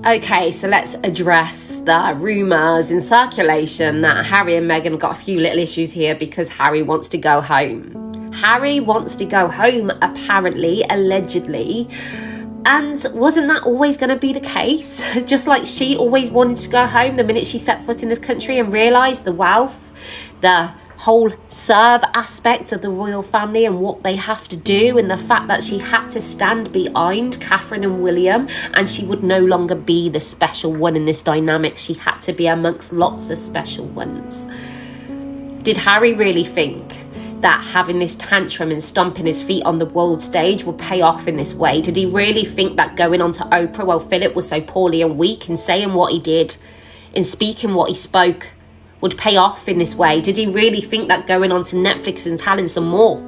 Okay, so let's address the rumours in circulation that Harry and Meghan got a few little issues here because Harry wants to go home. Harry wants to go home, apparently, allegedly. And wasn't that always going to be the case? Just like she always wanted to go home the minute she set foot in this country and realised the wealth, the whole serve aspects of the royal family and what they have to do, and the fact that she had to stand behind Catherine and William, and she would no longer be the special one in this dynamic. She had to be amongst lots of special ones. Did Harry really think that having this tantrum and stomping his feet on the world stage would pay off in this way? Did he really think that going on to Oprah while Philip was so poorly and weak and saying what he did and speaking what he spoke would pay off in this way? Did he really think that going on to Netflix and telling some more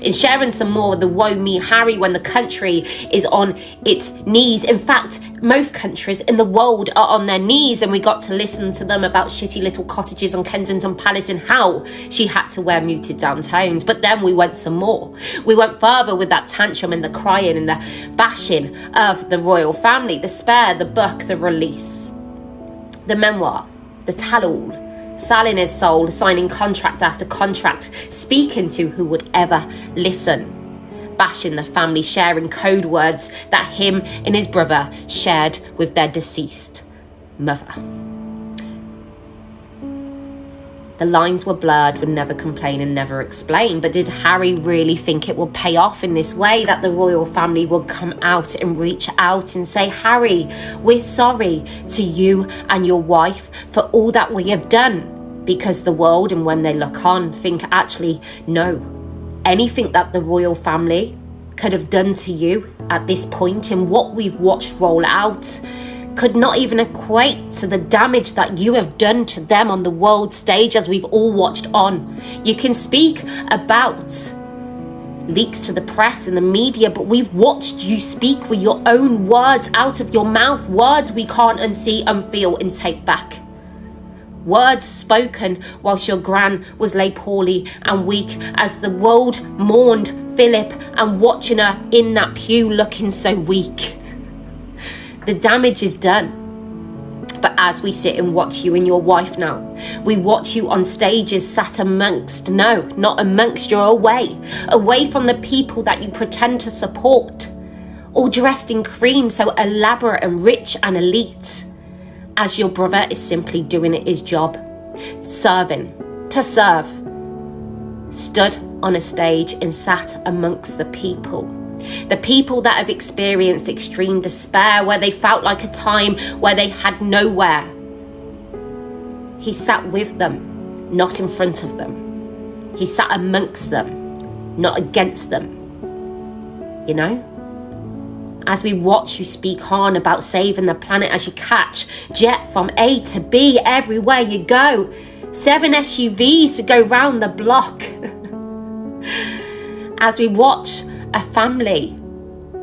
and sharing some more of the woe me Harry when the country is on its knees? In fact, most countries in the world are on their knees, and we got to listen to them about shitty little cottages on Kensington Palace and how she had to wear muted down tones. But then we went some more. We went further with that tantrum and the crying and the bashing of the royal family, the Spare, the book, the release, the memoir, the tell-all, selling his soul, signing contract after contract, speaking to who would ever listen, bashing the family, sharing code words that him and his brother shared with their deceased mother. The lines were blurred, would never complain and never explain. But did Harry really think it would pay off in this way, that the royal family would come out and reach out and say, Harry, we're sorry to you and your wife for all that we have done? Because the world, and when they look on, think actually, no, anything that the royal family could have done to you at this point in what we've watched roll out could not even equate to the damage that you have done to them on the world stage, as we've all watched on. You can speak about leaks to the press and the media, but we've watched you speak with your own words out of your mouth, words we can't unsee, unfeel and take back. Words spoken whilst your gran was lay poorly and weak, as the world mourned Philip and watching her in that pew looking so weak. The damage is done. But as we sit and watch you and your wife now, we watch you on stages sat amongst, no, not amongst, you're away from the people that you pretend to support, all dressed in cream, so elaborate and rich and elite, as your brother is simply doing his job, serving, to serve, stood on a stage and sat amongst the people. The people that have experienced extreme despair, where they felt like a time where they had nowhere. He sat with them, not in front of them. He sat amongst them, not against them. You know? As we watch you speak on about saving the planet, as you catch jet from A to B everywhere you go. 7 SUVs to go round the block. As we watch a family,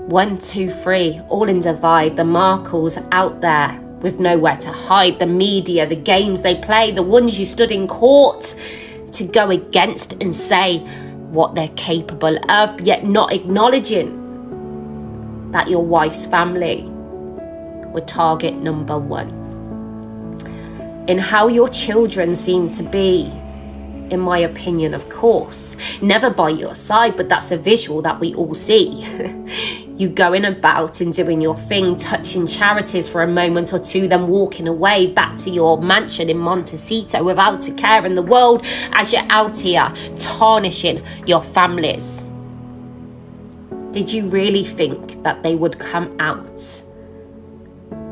1, 2, 3, all in divide, the Markles out there with nowhere to hide, the media, the games they play, the ones you stood in court to go against and say what they're capable of, yet not acknowledging that your wife's family were target number 1. In how your children seem to be, in my opinion, of course, never by your side, but that's a visual that we all see. You going about and doing your thing, touching charities for a moment or two, then walking away back to your mansion in Montecito without a care in the world, as you're out here tarnishing your families. Did you really think that they would come out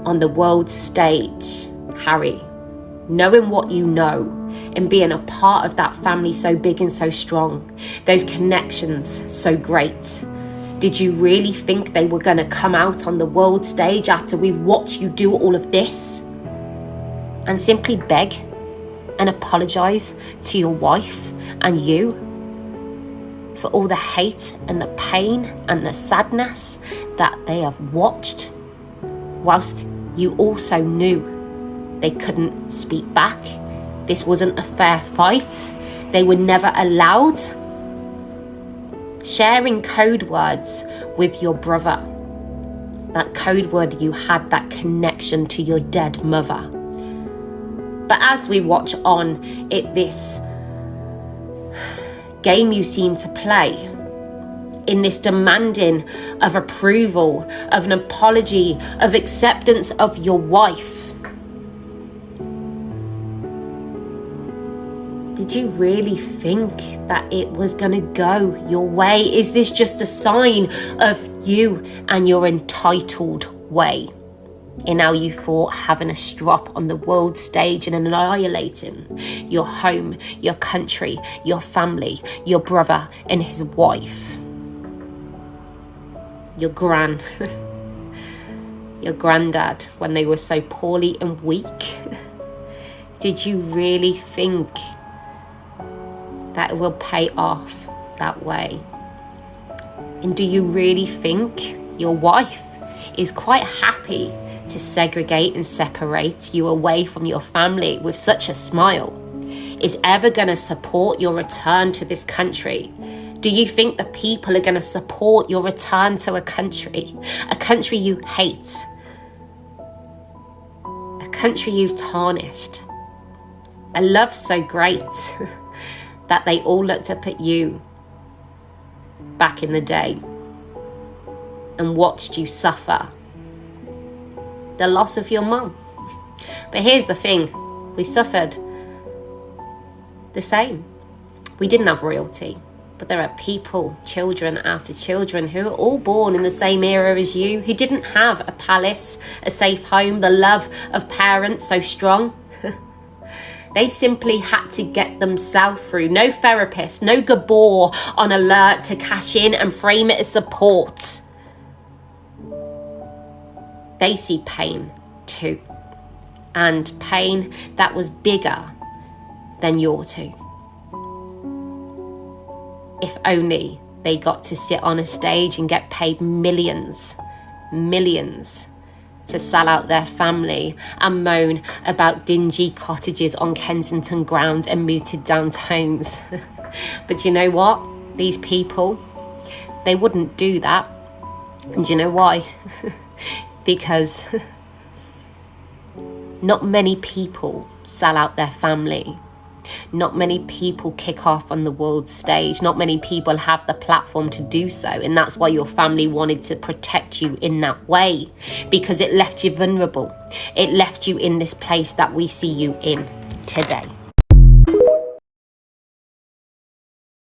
on the world stage, Harry, knowing what you know, and being a part of that family so big and so strong, those connections so great? Did you really think they were going to come out on the world stage after we've watched you do all of this and simply beg and apologise to your wife and you for all the hate and the pain and the sadness that they have watched, whilst you also knew they couldn't speak back? This wasn't a fair fight. They were never allowed. Sharing code words with your brother, that code word, you had that connection to your dead mother. But as we watch on, this game you seem to play, in this demanding of approval, of an apology, of acceptance of your wife, did you really think that it was going to go your way? Is this just a sign of you and your entitled way in how you thought having a strop on the world stage and annihilating your home, your country, your family, your brother and his wife, your your granddad when they were so poorly and weak? Did you really think that it will pay off that way? And do you really think your wife is quite happy to segregate and separate you away from your family with such a smile? Is ever going to support your return to this country? Do you think the people are going to support your return to a country you hate, a country you've tarnished, a love so great that they all looked up at you back in the day and watched you suffer the loss of your mum? But here's the thing, we suffered the same. We didn't have royalty, but there are people, children after children, who are all born in the same era as you, who didn't have a palace, a safe home, the love of parents so strong. They simply had to get themselves through. No therapist, no Gabor on alert to cash in and frame it as support. They see pain too. And pain that was bigger than your two. If only they got to sit on a stage and get paid millions to sell out their family and moan about dingy cottages on Kensington grounds and mooted down homes. But you know what? These people, they wouldn't do that. And you know why? Because not many people sell out their family. Not many people kick off on the world stage. Not many people have the platform to do so. And that's why your family wanted to protect you in that way. Because it left you vulnerable. It left you in this place that we see you in today.